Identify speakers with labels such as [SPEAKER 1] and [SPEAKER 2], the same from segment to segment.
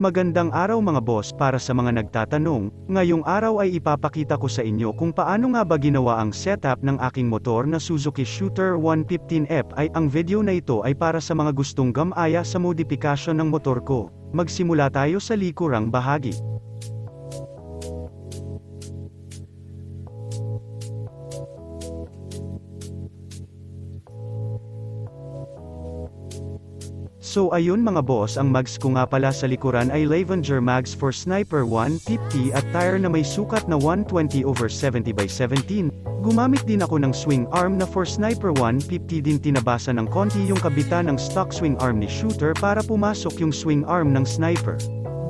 [SPEAKER 1] Magandang araw mga boss. Para sa mga nagtatanong, ngayong araw ay ipapakita ko sa inyo kung paano nga ba ginawa ang setup ng aking motor na Suzuki Shooter 115F. Ang video na ito ay para sa mga gustong gamaya sa modifikasyon ng motor ko. Magsimula tayo sa likurang bahagi. So ayun mga boss, ang mags ko nga pala sa likuran ay Lavenger Mags for Sniper 150 at tire na may sukat na 120/70/17. Gumamit din ako ng swing arm na for Sniper 150 din tinabasa ng konti yung kabitan ng stock swing arm ni Shooter para pumasok yung swing arm ng Sniper.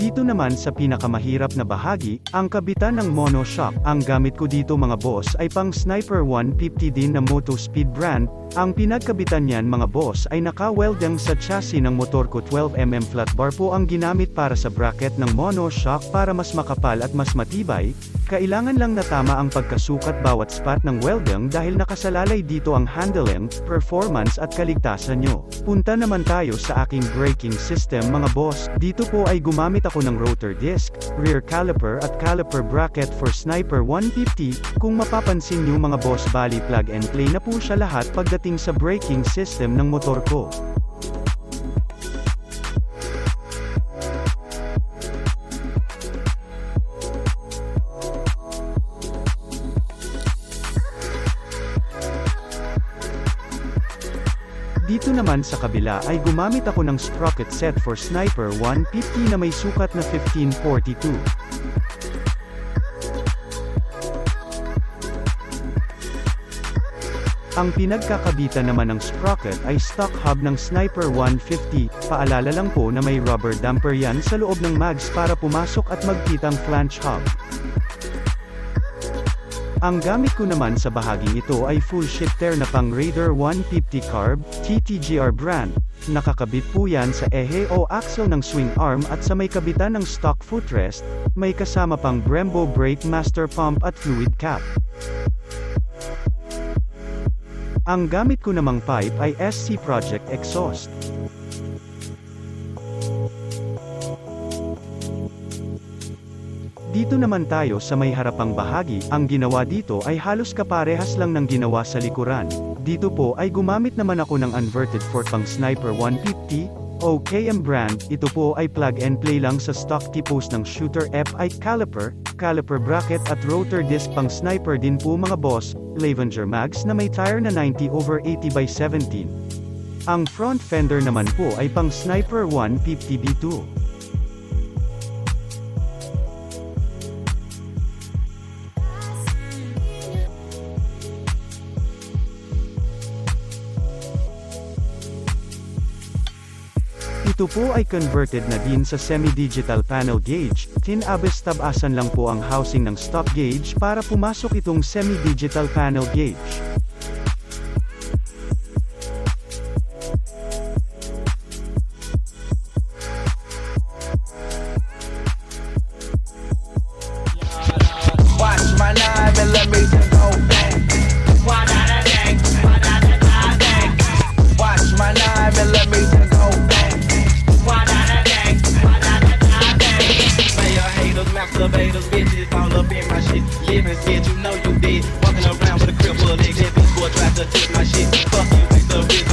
[SPEAKER 1] Dito naman sa pinakamahirap na bahagi, ang kabitan ng monoshock. Ang gamit ko dito mga boss ay pang Sniper 150 din na Motospeed brand. Ang pinagkabitan niyan mga boss ay naka-welding sa chassis ng motor ko. 12mm flat bar po ang ginamit para sa bracket ng monoshock para mas makapal at mas matibay. Kailangan lang na tama ang pagkasukat bawat spot ng welding dahil nakasalalay dito ang handling, performance at kaligtasan nyo. Punta naman tayo sa aking braking system mga boss. Dito po ay gumamit ako ng rotor disc, rear caliper at caliper bracket for Sniper 150. Kung mapapansin nyo mga boss, bali plug and play na po siya lahat pagdating sa braking system ng motor ko. Dito naman sa kabila ay gumamit ako ng sprocket set for Sniper 150 na may sukat na 1542. Ang pinagkakabitan naman ng sprocket ay stock hub ng Sniper 150. Paalala lang po na may rubber damper yan sa loob ng mags para pumasok at magkitang flange hub. Ang gamit ko naman sa bahaging ito ay full shifter na pang Raider 150 carb, TTGR brand. Nakakabit po yan sa ehe o axle ng swing arm at sa may kabitan ng stock footrest, may kasama pang Brembo brake master pump at fluid cap. Ang gamit ko namang pipe ay SC Project exhaust. Dito naman tayo sa may harapang bahagi. Ang ginawa dito ay halos kaparehas lang ng ginawa sa likuran. Dito po ay gumamit naman ako ng inverted fork pang Sniper 150, OKM brand. Ito po ay plug and play lang sa stock T-post ng Shooter FI caliper, caliper bracket at rotor disc pang Sniper din po mga boss, Lavenger Mags na may tire na 90/80/17. Ang front fender naman po ay pang Sniper 150 B2. Ito po ay converted na din sa semi-digital panel gauge. Tinabas-tabasan lang po ang housing ng stock gauge para pumasok itong semi-digital panel gauge.
[SPEAKER 2] Watch my 9mm go bang. Watch my 9mm go bang. Masturbators, bitches all up in my shit. Living shit, you know you did. Walking around with a crib full of niggas. Bitch boy tried to take my shit. Fuck you, piece of bitch.